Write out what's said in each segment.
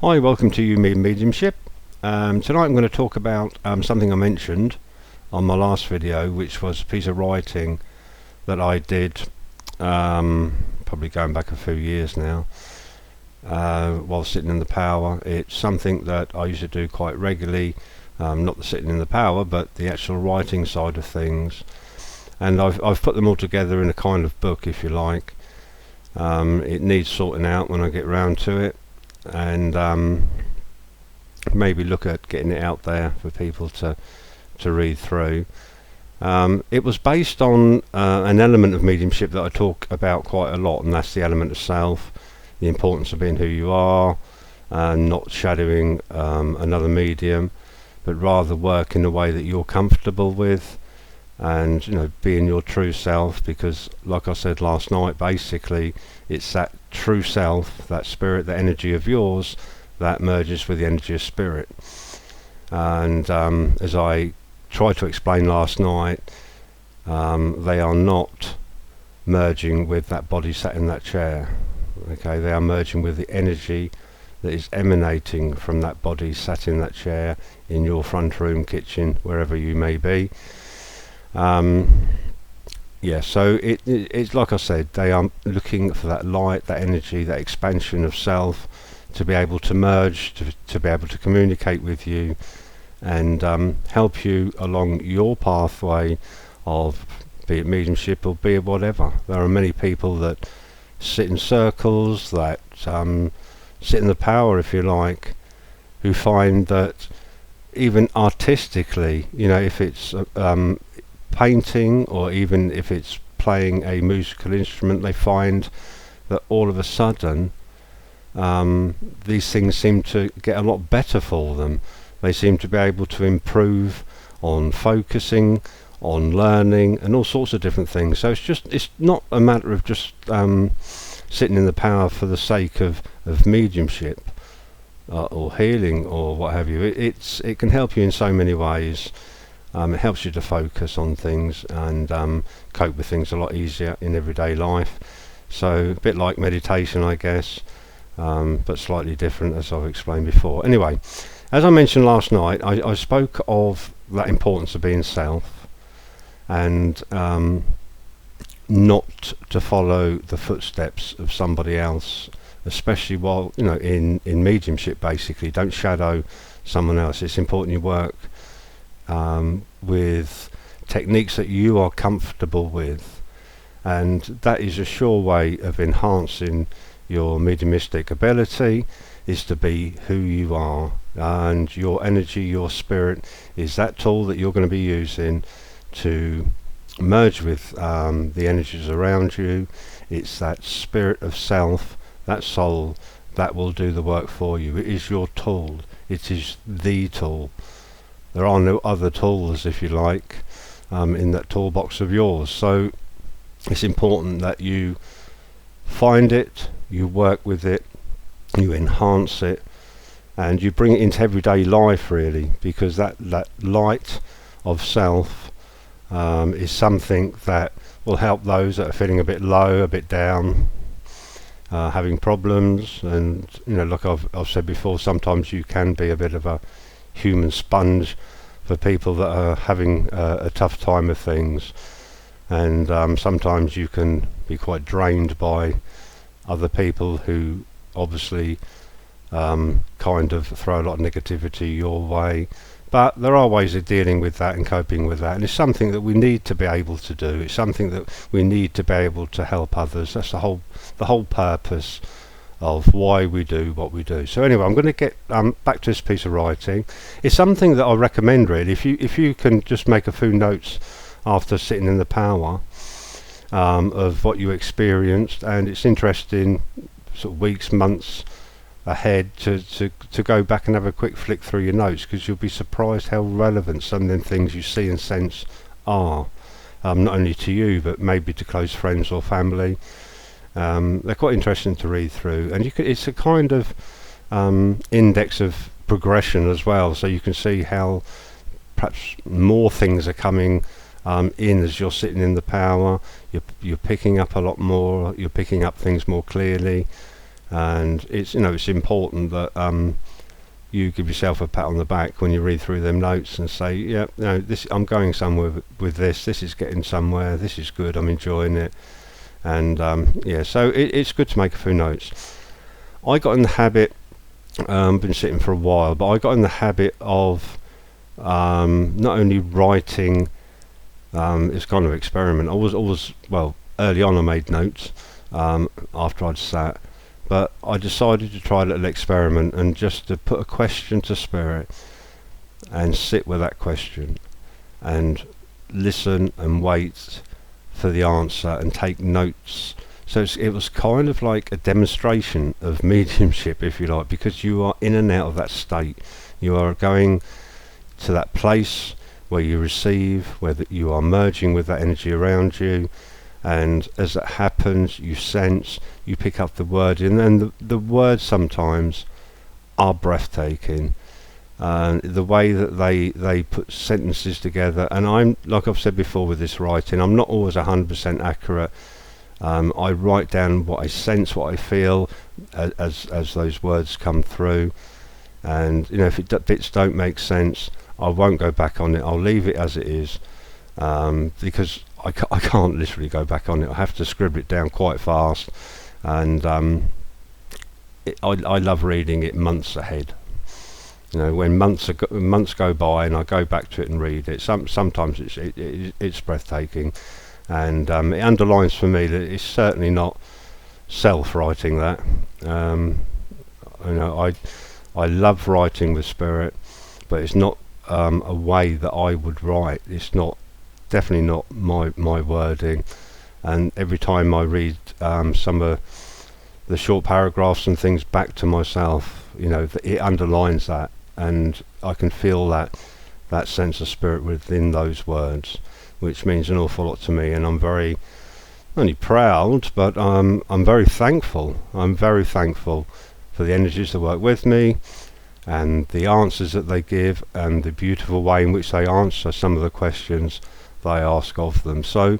Hi, welcome to Mediumship. Tonight I'm going to talk about something I mentioned on my last video, which was a piece of writing that I did probably going back a few years now while sitting in the power. It's something that I used to do quite regularly, not the sitting in the power but the actual writing side of things, and I've put them all together in a kind of book, if you like. It needs sorting out when I get round to it, and maybe look at getting it out there for people to read through. It was based on an element of mediumship that I talk about quite a lot, and that's the element of self, the importance of being who you are, and not shadowing another medium, but rather work in a way that you're comfortable with, and being your true self, because like I said last night, basically it's that true self, that spirit, that energy of yours that merges with the energy of spirit. And as I tried to explain last night, they are not merging with that body sat in that chair. Okay, they are merging with the energy that is emanating from that body sat in that chair in your front room, kitchen, wherever you may be. So it's like I said, they are looking for that light, that energy, that expansion of self, to be able to merge, to be able to communicate with you and help you along your pathway of, be it mediumship or be it whatever. There are many people that sit in circles, that sit in the power, if you like, who find that even artistically, if it's painting or even if it's playing a musical instrument, they find that all of a sudden these things seem to get a lot better for them. They seem to be able to improve on focusing, on learning, and all sorts of different things. So it's not a matter of just sitting in the power for the sake of mediumship or healing or what have you. It can help you in so many ways. It helps you to focus on things and cope with things a lot easier in everyday life. So a bit like meditation, I guess, but slightly different, as I've explained before. Anyway, as I mentioned last night, I spoke of that importance of being self, and not to follow the footsteps of somebody else, especially while in mediumship. Basically, don't shadow someone else. It's important you work with techniques that you are comfortable with, and that is a sure way of enhancing your mediumistic ability, is to be who you are, and your energy, your spirit is that tool that you're going to be using to merge with the energies around you. It's that spirit of self, that soul, that will do the work for you. It is your tool. It is the tool. There are no other tools, if you like, in that toolbox of yours. So it's important that you find it, you work with it, you enhance it, and you bring it into everyday life, really, because that light of self is something that will help those that are feeling a bit low, a bit down, having problems. And like I've said before, sometimes you can be a bit of a human sponge for people that are having a tough time of things, and sometimes you can be quite drained by other people who obviously kind of throw a lot of negativity your way. But there are ways of dealing with that and coping with that, and it's something that we need to be able to do. It's something that we need to be able to help others. That's the whole purpose of why we do what we do. So anyway, I'm going to get back to this piece of writing. It's something that I recommend, really. If you can just make a few notes after sitting in the power of what you experienced, and it's interesting, sort of weeks, months ahead, to go back and have a quick flick through your notes, because you'll be surprised how relevant some of them things you see and sense are, not only to you but maybe to close friends or family. They're quite interesting to read through, and it's a kind of index of progression as well, so you can see how perhaps more things are coming in as you're sitting in the power. You're picking up a lot more, you're picking up things more clearly, And it's it's important that you give yourself a pat on the back when you read through them notes and say, yeah, this, I'm going somewhere with this. This is getting somewhere. This is good. I'm enjoying it. And yeah, so it's good to make a few notes. I got in the habit, been sitting for a while, but I got in the habit of not only writing. It's kind of experiment. I was always, well, early on I made notes after I'd sat. But I decided to try a little experiment and just to put a question to spirit and sit with that question and listen and wait for the answer and take notes. So it was kind of like a demonstration of mediumship, if you like, because you are in and out of that state. You are going to that place where you receive, where you are merging with that energy around you. And as that happens, you sense, you pick up the word, and the words sometimes are breathtaking. The way that they put sentences together, and I'm, like I've said before with this writing, I'm not always 100% accurate. I write down what I sense, what I feel, as those words come through. And if bits don't make sense, I won't go back on it. I'll leave it as it is, because I can't literally go back on it. I have to scribble it down quite fast, and I love reading it months ahead. When months go by and I go back to it and read it, sometimes it's breathtaking, and it underlines for me that it's certainly not self-writing that. I love writing with spirit, but it's not a way that I would write. It's definitely not my wording. And every time I read some of the short paragraphs and things back to myself, it underlines that, and I can feel that sense of spirit within those words, which means an awful lot to me. And I'm very, not only proud, but I'm very thankful. I'm very thankful for the energies that work with me, and the answers that they give, and the beautiful way in which they answer some of the questions that I ask of them. So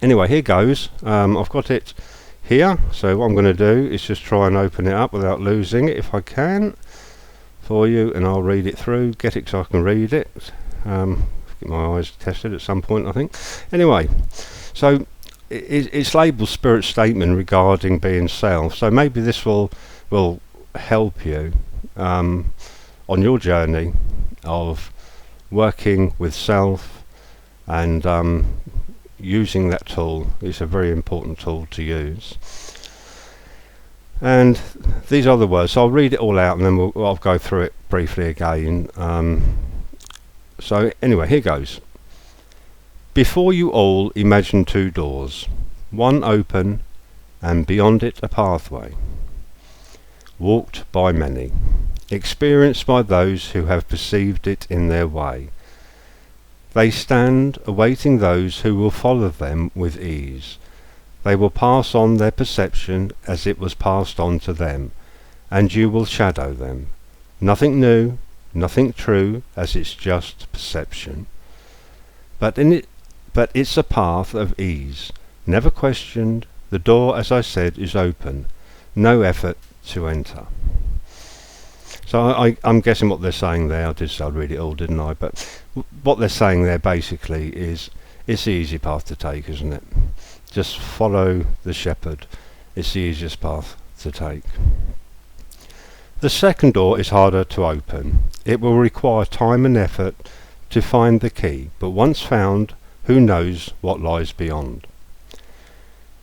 anyway, here goes. I've got it here, so what I'm going to do is just try and open it up without losing it if I can for you, and I'll read it through, get it so I can read it. Get my eyes tested at some point, I think. Anyway, so it's labelled Spirit Statement regarding being self, so maybe this will help you on your journey of working with self, and using that tool. It's a very important tool to use. And these are the words, so I'll read it all out and then I'll go through it briefly again. So anyway, here goes. Before you all imagine two doors, one open and beyond it a pathway, walked by many, experienced by those who have perceived it in their way. They stand awaiting those who will follow them with ease. They will pass on their perception as it was passed on to them, and you will shadow them. Nothing new, nothing true, as it's just perception. But it's a path of ease, never questioned. The door, as I said, is open. No effort to enter. So I'm guessing what they're saying there. I did say I'd read it all, didn't I? But what they're saying there basically is it's the easy path to take, isn't it? Just follow the shepherd. It's the easiest path to take. The second door is harder to open. It will require time and effort to find the key, but once found, who knows what lies beyond?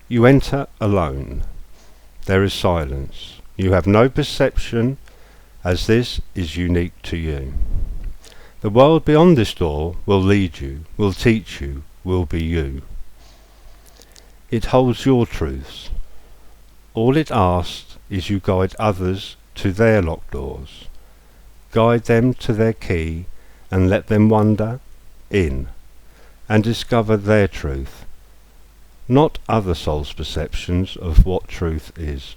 You enter alone. There is silence. You have no perception, as this is unique to you. The world beyond this door will lead you, will teach you, will be you. It holds your truths. All it asks is you guide others to their locked doors. Guide them to their key and let them wander in and discover their truth, not other souls' perceptions of what truth is.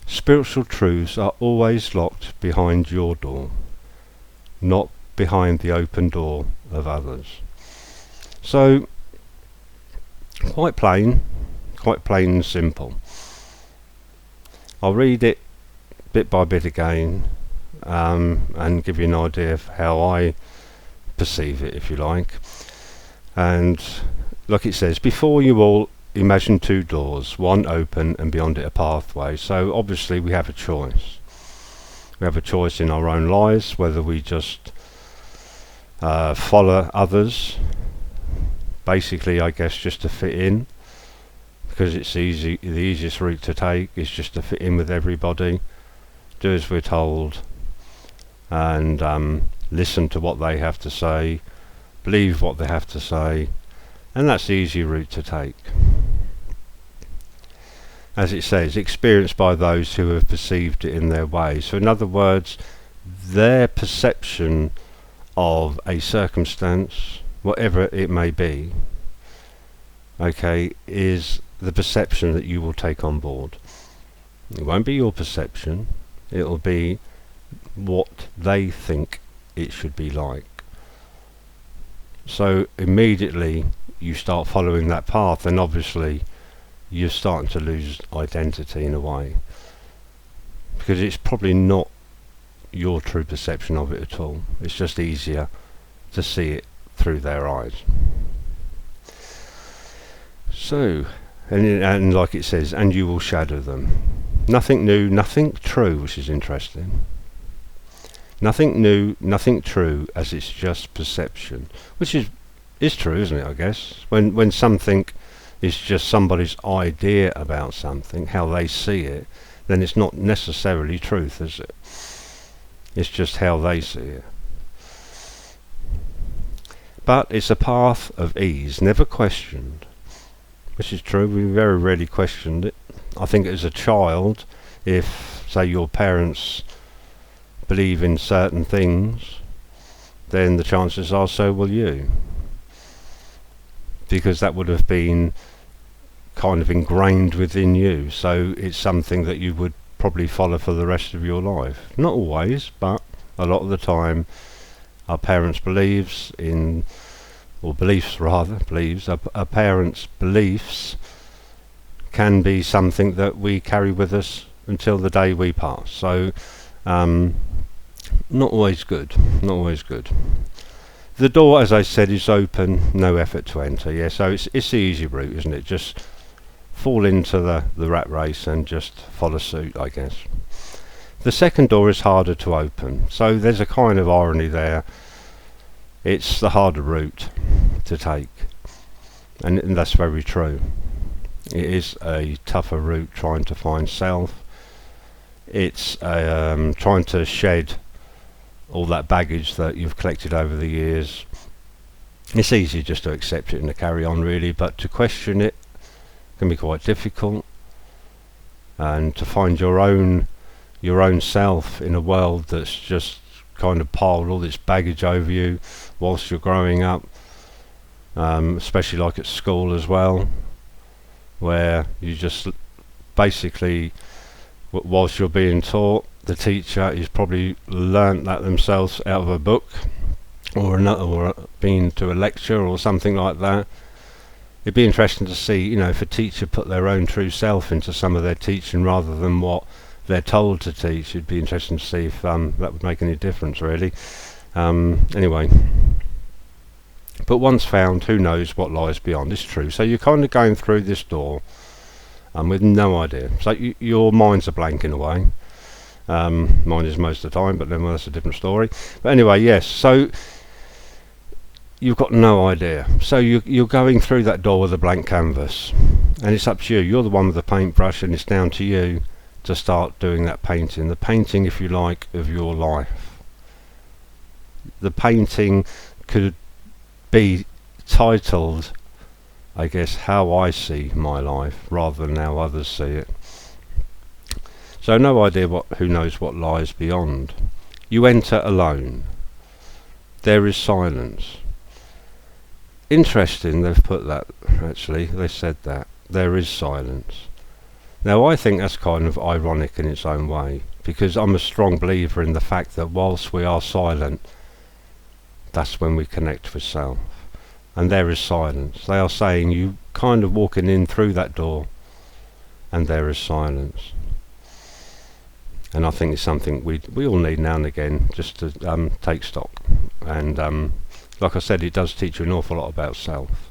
Spiritual truths are always locked behind your door, not behind the open door of others. So, quite plain and simple. I'll read it bit by bit again, and give you an idea of how I perceive it, if you like. And like it says, before you all imagine two doors, one open and beyond it a pathway. So obviously we have a choice. We have a choice in our own lives, whether we just follow others, basically I guess just to fit in, because it's easy. The easiest route to take is just to fit in with everybody, do as we're told, and listen to what they have to say, believe what they have to say, and that's the easy route to take. As it says, experienced by those who have perceived it in their way. So in other words, their perception of a circumstance, whatever it may be, okay, is the perception that you will take on board. It won't be your perception, it'll be what they think it should be like. So immediately you start following that path, and obviously you're starting to lose identity in a way, because it's probably not your true perception of it at all. It's just easier to see it through their eyes. So, and like it says, and you will shadow them. Nothing new, nothing true, which is interesting. Nothing new, nothing true, as it's just perception, which is true, isn't it? I guess when something is just somebody's idea about something, how they see it, then it's not necessarily truth, is it? It's just how they see it. But it's a path of ease, never questioned, which is true. We very rarely questioned it. I think as a child, if, say, your parents believe in certain things, then the chances are so will you, because that would have been kind of ingrained within you. So it's something that you would probably follow for the rest of your life. Not always, but a lot of the time our parents' beliefs in, or beliefs rather, beliefs, our parents' beliefs can be something that we carry with us until the day we pass. So not always good, not always good. The door, as I said, is open, no effort to enter. Yeah, so it's the easy route, isn't it? Just fall into the rat race and just follow suit, I guess. The second door is harder to open, so there's a kind of irony there. It's the harder route to take, and that's very true. It is a tougher route trying to find self. It's trying to shed all that baggage that you've collected over the years. It's easy just to accept it and to carry on, really, but to question it can be quite difficult, and to find your own self in a world that's just kind of piled all this baggage over you whilst you're growing up, especially like at school as well, where you just basically, whilst you're being taught, the teacher has probably learnt that themselves out of a book or been to a lecture or something like that. It'd be interesting to see, you know, if a teacher put their own true self into some of their teaching rather than what they're told to teach. It'd be interesting to see if that would make any difference, really. Anyway, but once found, who knows what lies beyond? It's true. So you're kind of going through this door with no idea. So your mind's a blank in a way. Mine is most of the time, but then that's a different story. But anyway, yes, so you've got no idea. So you're going through that door with a blank canvas, and it's up to you. You're the one with the paintbrush, and it's down to you to start doing that painting. The painting, if you like, of your life. The painting could be titled, I guess, How I See My Life, rather than how others see it. So no idea who knows what lies beyond. You enter alone. There is silence. Interesting, they've put that, actually, they said that. There is silence. Now I think that's kind of ironic in its own way, because I'm a strong believer in the fact that whilst we are silent, that's when we connect with self. And there is silence. They are saying you kind of walking in through that door, and there is silence. And I think it's something we all need now and again, just to take stock. And like I said, it does teach you an awful lot about self.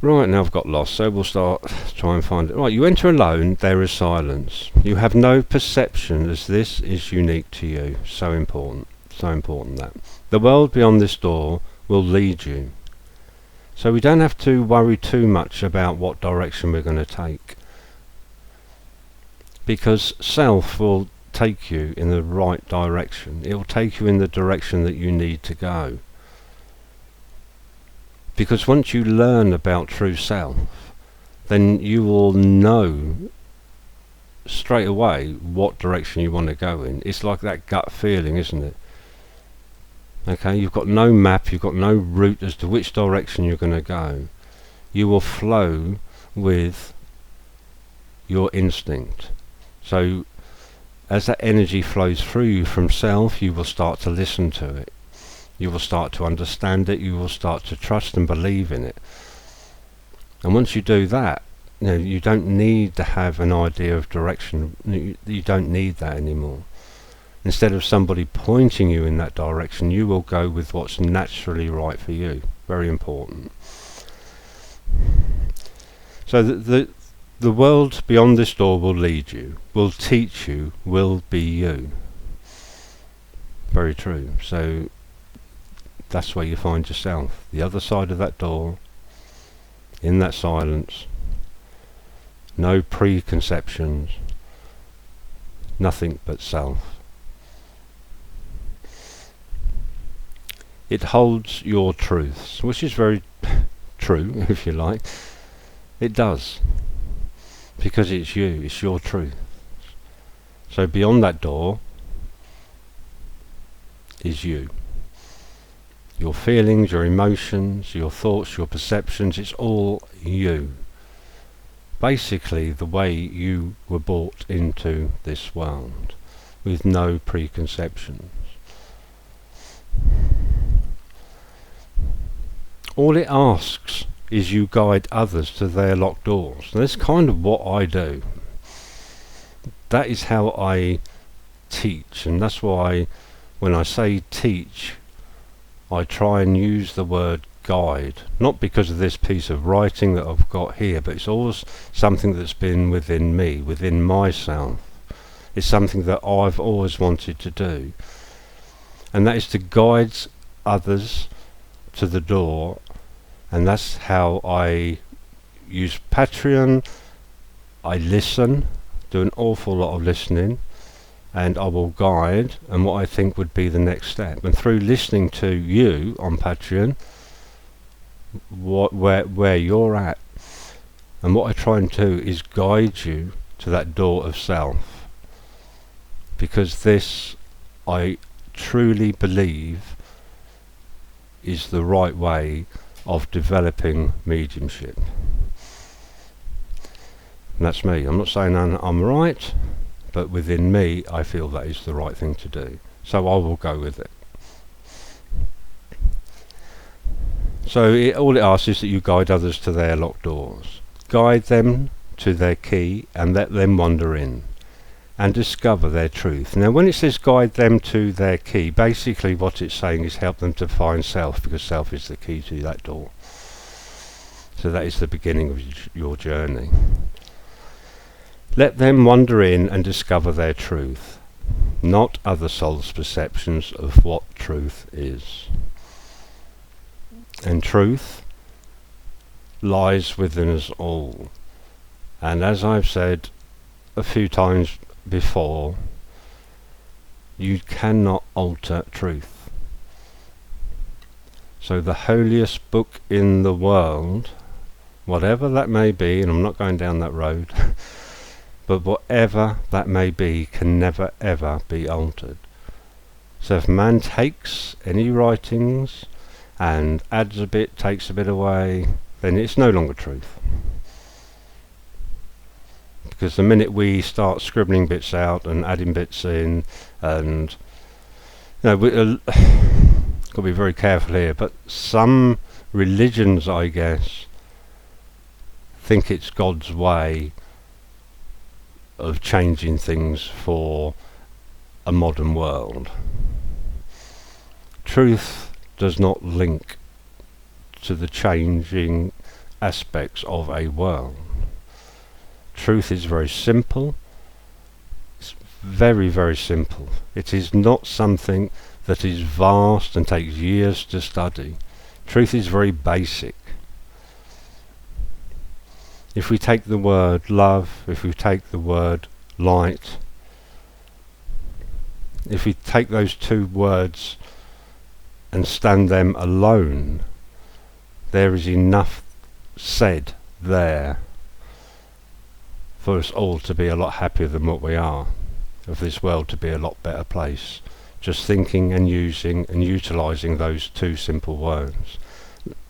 Right, now I've got lost, so we'll start try and find it. Right, you enter alone, there is silence. You have no perception, as this is unique to you. So important that. The world beyond this door will lead you. So we don't have to worry too much about what direction we're going to take, because self will take you in the right direction. It will take you in the direction that you need to go. Because once you learn about true self, then you will know straight away what direction you want to go in. It's like that gut feeling, isn't it? Okay, you've got no map, you've got no route as to which direction you're going to go. You will flow with your instinct. So as that energy flows through you from self, you will start to listen to it. You will start to understand it. You will start to trust and believe in it. And once you do that, you don't need to have an idea of direction. You don't need that anymore. Instead of somebody pointing you in that direction, you will go with what's naturally right for you. Very important. So the world beyond this door will lead you, will teach you, will be you. Very true. So that's where you find yourself. The other side of that door, in that silence, no preconceptions, nothing but self. It holds your truths, which is very true, if you like. It does. Because it's you, it's your truth. So beyond that door is you. Your feelings, your emotions, your thoughts, your perceptions, it's all you. Basically the way you were brought into this world, with no preconceptions. All it asks is you guide others to their locked doors. And that's kind of what I do. That is how I teach, and that's why when I say teach, I try and use the word guide, not because of this piece of writing that I've got here, but it's always something that's been within me, within myself. It's something that I've always wanted to do, and that is to guide others to the door. And that's how I use Patreon. I listen, do an awful lot of listening, and I will guide and what I think would be the next step. And through listening to you on Patreon, where you're at, and what I try and do is guide you to that door of self. Because this, I truly believe, is the right way of developing mediumship. And that's me. I'm not saying I'm right, but within me I feel that is the right thing to do. So I will go with it. So all it asks is that you guide others to their locked doors. Guide them to their key and let them wander in and discover their truth. Now when it says guide them to their key, basically what it's saying is help them to find self, because self is the key to that door. So that is the beginning of your journey. Let them wander in and discover their truth, not other souls' perceptions of what truth is. And truth lies within us all. And as I've said a few times before, you cannot alter truth. So the holiest book in the world, whatever that may be, and I'm not going down that road, but whatever that may be, can never ever be altered. So if man takes any writings and adds a bit, takes a bit away, then it's no longer truth. Because the minute we start scribbling bits out and adding bits in, and we got to be very careful here, but some religions, I guess, think it's God's way of changing things for a modern world. Truth does not link to the changing aspects of a world. Truth is very simple. It's very, very simple. It is not something that is vast and takes years to study. Truth is very basic. If we take the word love, if we take the word light, if we take those two words and stand them alone, there is enough said there for us all to be a lot happier than what we are, of this world to be a lot better place. Just thinking and using and utilising those two simple words.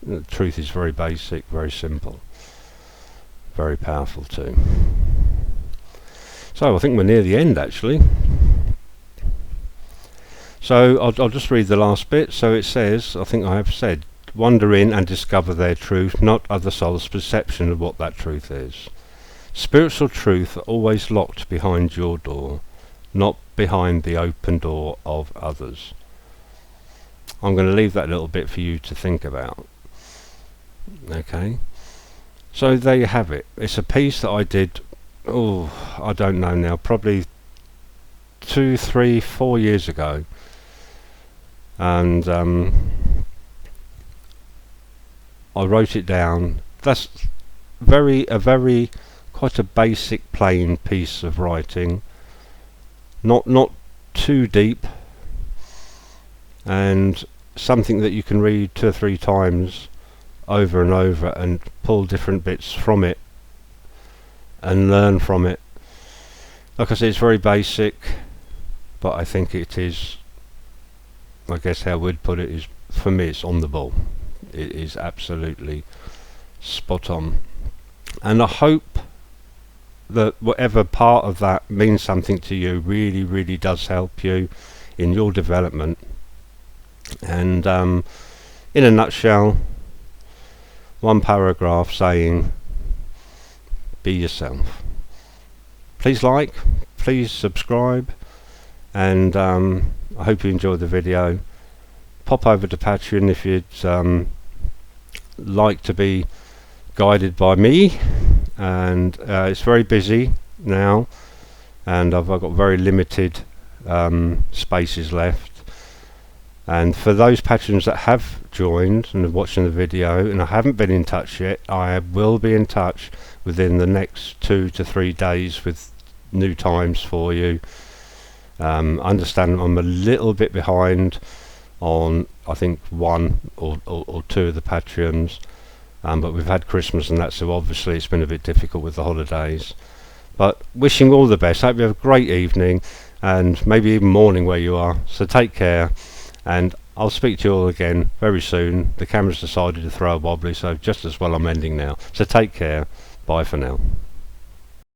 The truth is very basic, very simple, very powerful too. So I think we're near the end actually. So I'll just read the last bit. So it says, I think I have said, wander in and discover their truth, not other souls' perception of what that truth is. Spiritual truth are always locked behind your door, not behind the open door of others. I'm going to leave that little bit for you to think about. Okay, so there you have it. It's a piece that I did, I don't know now, probably 2, 3, 4 years ago, and I wrote it down. That's quite a basic, plain piece of writing, not too deep, and something that you can read 2 or 3 times over and over and pull different bits from it and learn from it. Like I said, it's very basic, but I think it is, I guess how we'd put it is, for me it's on the ball. It is absolutely spot on, and I hope that whatever part of that means something to you really, really does help you in your development. And in a nutshell, one paragraph saying, be yourself. Please like, please subscribe, and I hope you enjoyed the video. Pop over to Patreon if you'd like to be guided by me, and it's very busy now, and I've got very limited spaces left. And for those patrons that have joined and are watching the video and I haven't been in touch yet, I will be in touch within the next 2 to 3 days with new times for you. Understand I'm a little bit behind on, I think, 1 or 2 of the Patreons, but we've had Christmas and that, so obviously it's been a bit difficult with the holidays. But wishing all the best. Hope you have a great evening and maybe even morning where you are. So take care, and I'll speak to you all again very soon. The camera's decided to throw a wobbly, so just as well I'm ending now. So take care. Bye for now.